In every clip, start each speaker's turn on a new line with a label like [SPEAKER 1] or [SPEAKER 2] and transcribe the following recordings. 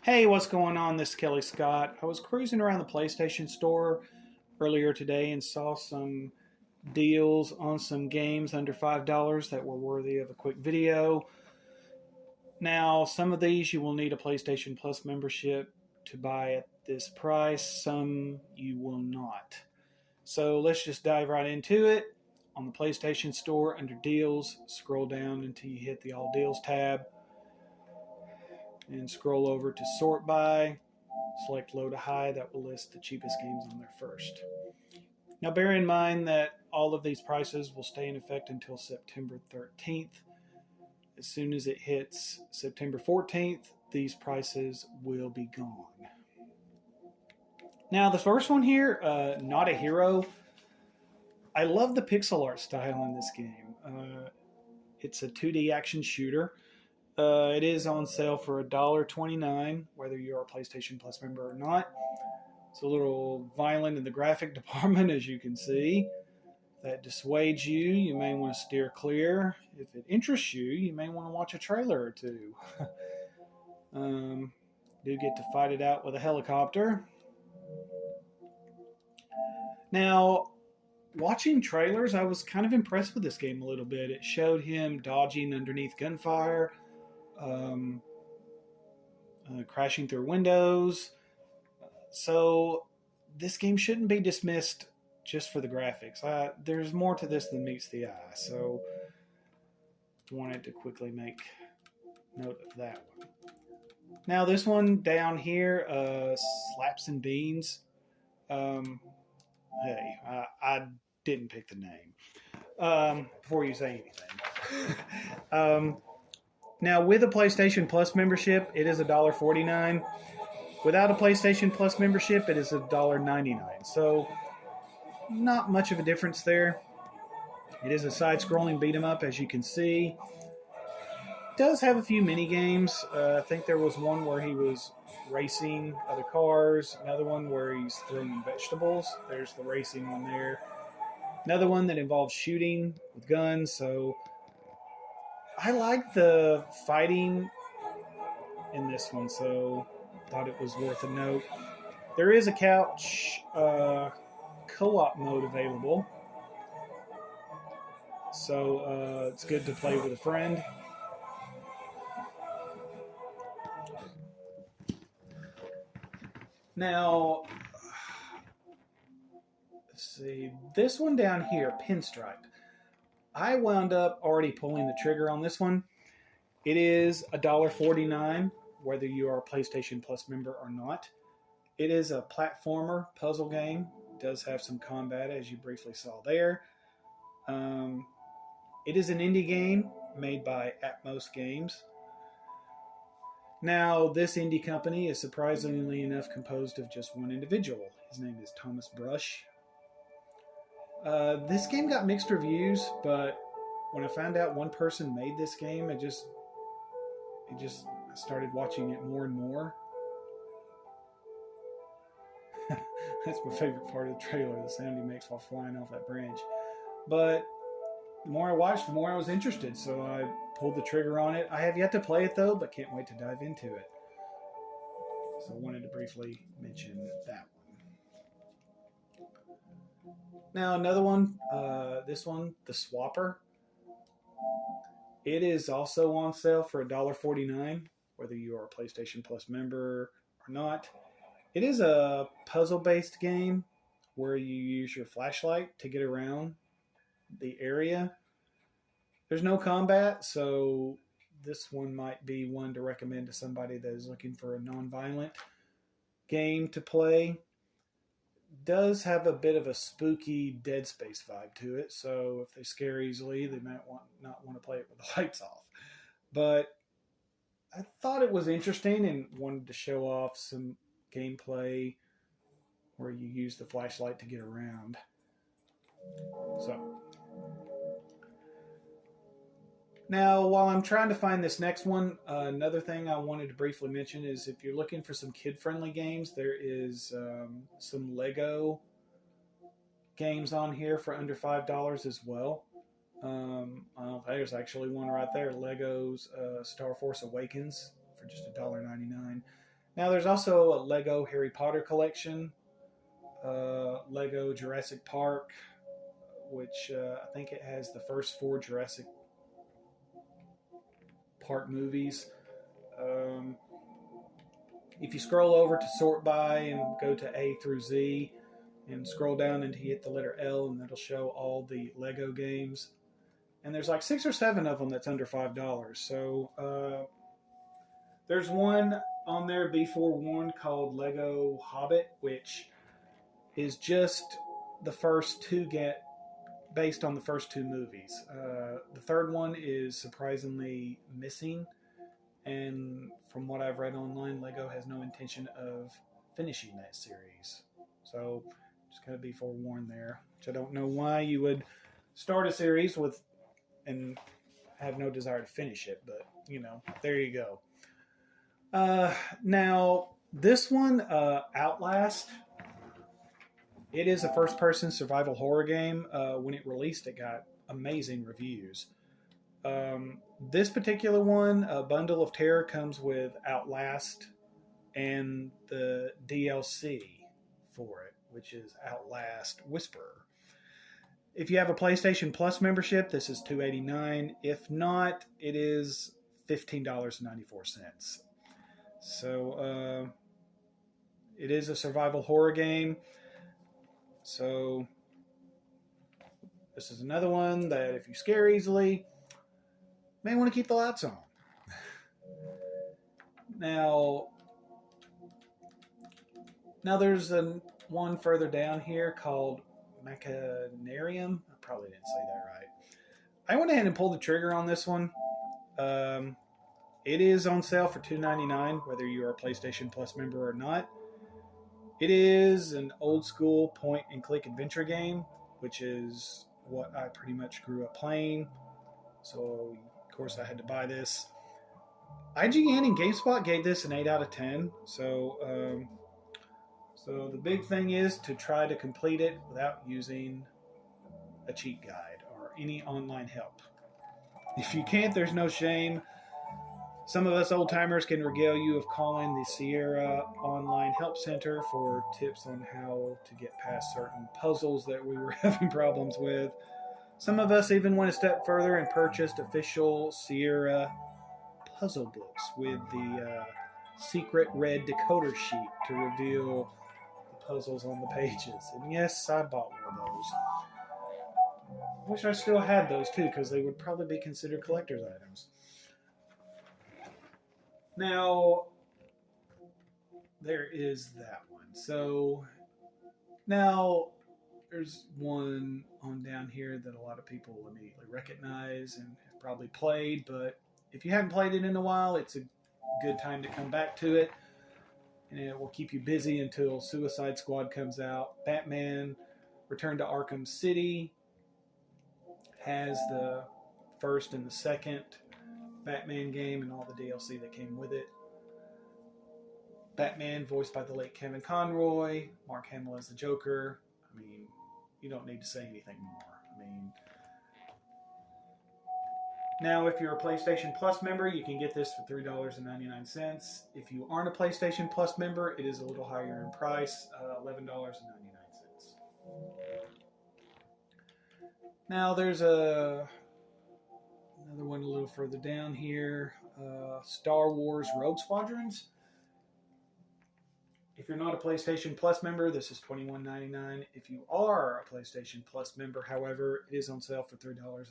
[SPEAKER 1] Hey, what's going on? This is Kelly Scott. I was cruising around the PlayStation Store earlier today and saw some deals on some games under $5 that were worthy of a quick video. Now, some of these you will need a PlayStation Plus membership to buy at this price, some you will not. So let's just dive right into it. On the PlayStation Store, under Deals, scroll down until you hit the All Deals tab and scroll over to Sort By. Select Low to High. That will list the cheapest games on there first. Now bear in mind that all of these prices will stay in effect until September 13th. As soon as it hits September 14th, these prices will be gone. Now the first one here, Not a Hero. I love the pixel art style in this game. It's a 2D action shooter. It is on sale for $1.29, whether you're a PlayStation Plus member or not. It's a little violent in the graphic department, as you can see. If that dissuades you, you may want to steer clear. If it interests you, you may want to watch a trailer or two. Do get to fight it out with a helicopter. Now, watching trailers, I was kind of impressed with this game a little bit. It showed him dodging underneath gunfire, crashing through windows. So this game shouldn't be dismissed just for the graphics. There's more to this than meets the eye. So wanted to quickly make note of that one. Now this one down here, Slaps and Beans. Hey, I didn't pick the name before you say anything. Now, with a PlayStation Plus membership, it is $1.49. Without a PlayStation Plus membership, it is $1.99. So, not much of a difference there. It is a side-scrolling beat-em-up, as you can see. It does have a few mini-games. I think there was one where he was racing other cars. Another one where he's throwing vegetables. There's the racing one there. Another one that involves shooting with guns. So I like the fighting in this one, so thought it was worth a note. There is a couch co-op mode available, so it's good to play with a friend. Now, let's see, this one down here, Pinstripe. I wound up already pulling the trigger on this one. It is $1.49, whether you are a PlayStation Plus member or not. It is a platformer puzzle game. It does have some combat, as you briefly saw there. It is an indie game made by Atmos Games. Now, this indie company is surprisingly enough composed of just one individual. His name is Thomas Brush. This game got mixed reviews, but when I found out one person made this game, I started watching it more and more. That's my favorite part of the trailer, the sound he makes while flying off that branch. But the more I watched, the more I was interested, so I pulled the trigger on it. I have yet to play it, though, but can't wait to dive into it. So I wanted to briefly mention that one. Now, another one, this one, The Swapper. It is also on sale for $1.49, whether you are a PlayStation Plus member or not. It is a puzzle-based game where you use your flashlight to get around the area. There's no combat, so this one might be one to recommend to somebody that is looking for a non-violent game to play. Does have a bit of a spooky Dead Space vibe to it, so if they scare easily, they might not want to play it with the lights off. But I thought it was interesting and wanted to show off some gameplay where you use the flashlight to get around. So now, while I'm trying to find this next one, another thing I wanted to briefly mention is if you're looking for some kid-friendly games, there is some Lego games on here for under $5 as well. There's actually one right there, Lego's Star Force Awakens for just $1.99. Now there's also a Lego Harry Potter collection, Lego Jurassic Park, which I think it has the first 4 Jurassic Park movies. Um, if you scroll over to sort by and go to A through Z and scroll down until you hit the letter L, and that'll show all the Lego games. And there's like 6 or 7 of them that's under $5. So there's one on there, be forewarned, called Lego Hobbit, which is just the first 2 get based on the first 2 movies. The third one is surprisingly missing, and from what I've read online, Lego has no intention of finishing that series. So just gotta be forewarned there. Which I don't know why you would start a series with and have no desire to finish it, but you know, there you go. Now this one, Outlast. It is a first-person survival horror game. When it released, it got amazing reviews. This particular one, a Bundle of Terror, comes with Outlast and the DLC for it, which is Outlast Whisperer. If you have a PlayStation Plus membership, this is $2.89. If not, it is $15.94. So it is a survival horror game. So this is another one that if you scare easily, may want to keep the lights on. Now there's one further down here called Machinarium. I probably didn't say that right. I went ahead and pulled the trigger on this one. It is on sale for $2.99, whether you are a PlayStation Plus member or not. It is an old school point and click adventure game, which is what I pretty much grew up playing. So, of course, I had to buy this. IGN and GameSpot gave this an 8 out of 10. So the big thing is to try to complete it without using a cheat guide or any online help. If you can't, there's no shame. Some of us old-timers can regale you of calling the Sierra Online Help Center for tips on how to get past certain puzzles that we were having problems with. Some of us even went a step further and purchased official Sierra puzzle books with the secret red decoder sheet to reveal the puzzles on the pages. And yes, I bought one of those. I wish I still had those too, because they would probably be considered collector's items. Now, there is that one. So, now there's one on down here that a lot of people will immediately recognize and have probably played, but if you haven't played it in a while, it's a good time to come back to it, and it will keep you busy until Suicide Squad comes out. Batman Return to Arkham City has the first and the second Batman game and all the DLC that came with it. Batman, voiced by the late Kevin Conroy. Mark Hamill as the Joker. I mean, you don't need to say anything more. I mean, now if you're a PlayStation Plus member, you can get this for $3.99. If you aren't a PlayStation Plus member, it is a little higher in price, $11.99. Now there's another one a little further down here, Star Wars Rogue Squadrons. If you're not a PlayStation Plus member, this is $21.99. If you are a PlayStation Plus member, however, it is on sale for $3.99.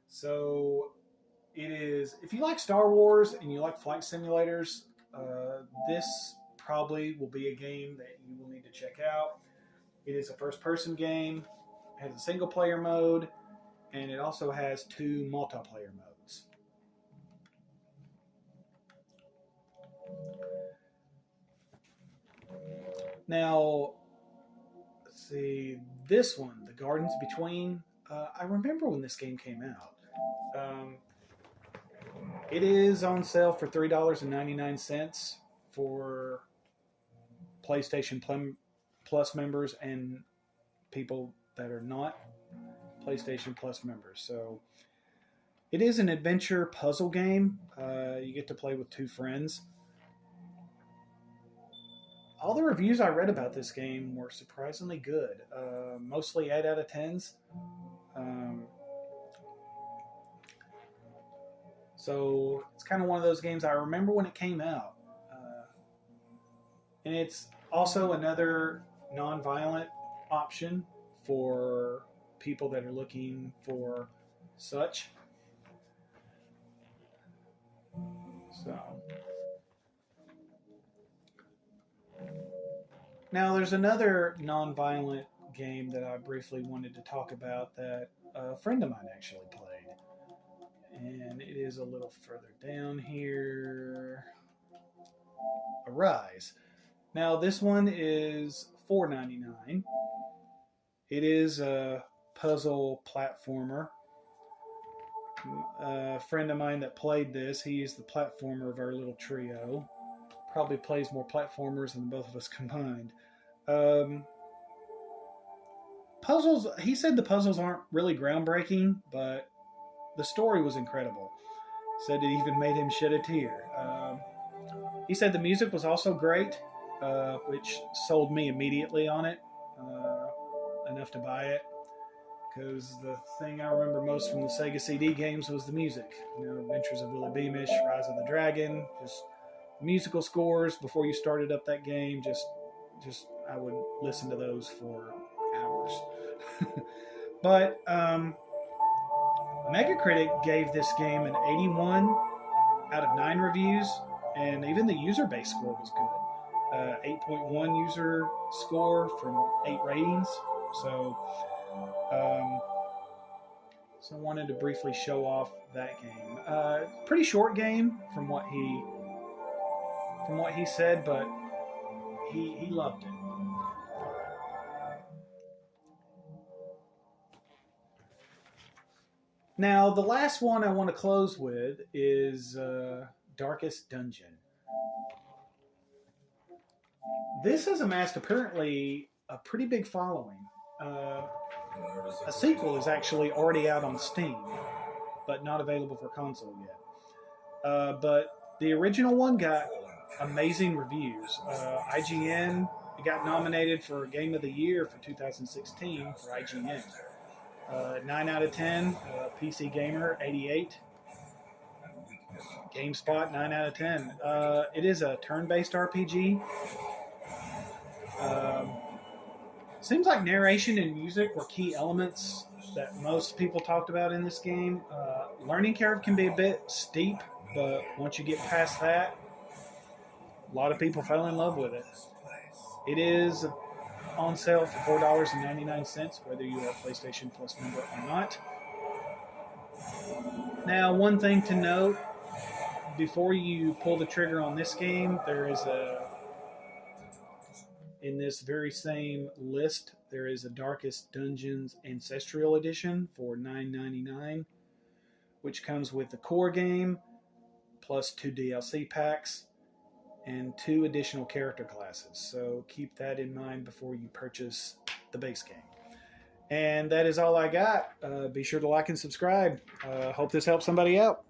[SPEAKER 1] So it is, if you like Star Wars and you like flight simulators, this probably will be a game that you will need to check out. It is a first-person game, it has a single-player mode, and it also has 2 multiplayer modes. Now, let's see, this one, The Gardens Between, I remember when this game came out. It is on sale for $3.99 for PlayStation Plus members and people that are not PlayStation Plus members. So it is an adventure puzzle game. You get to play with 2 friends. all the reviews I read about this game were surprisingly good. Mostly 8 out of 10s. So it's kind of one of those games I remember when it came out. And it's also another non-violent option for people that are looking for such. So now there's another non-violent game that I briefly wanted to talk about that a friend of mine actually played. And it is a little further down here. Arise. Now this one is $4.99. It is a puzzle platformer. A friend of mine that played this, he is the platformer of our little trio. Probably plays more platformers than both of us combined. Puzzles, he said the puzzles aren't really groundbreaking, but the story was incredible. Said it even made him shed a tear. He said the music was also great, which sold me immediately on it, enough to buy it. Because the thing I remember most from the Sega CD games was the music. You know, Adventures of Willy Beamish, Rise of the Dragon, just musical scores before you started up that game. Just I would listen to those for hours. But Metacritic gave this game an 81 out of 9 reviews, and even the user base score was good. 8.1 user score from 8 ratings. So I wanted to briefly show off that game. Pretty short game from what he said, but he loved it. Now, the last one I want to close with is Darkest Dungeon. This has amassed apparently a pretty big following. A sequel is actually already out on Steam, but not available for console yet. But the original one got amazing reviews. IGN, it got nominated for Game of the Year for 2016 for IGN. 9 out of 10, PC Gamer 88, GameSpot 9 out of 10. It is a turn-based RPG. Seems like narration and music were key elements that most people talked about in this game. Learning curve can be a bit steep, but once you get past that, a lot of people fell in love with it. It is on sale for $4.99, whether you are a PlayStation Plus member or not. Now, one thing to note, before you pull the trigger on this game, there is in this very same list, there is a Darkest Dungeons Ancestral Edition for $9.99, which comes with the core game, plus 2 DLC packs, and 2 additional character classes. So keep that in mind before you purchase the base game. And that is all I got. Be sure to like and subscribe. Hope this helps somebody out.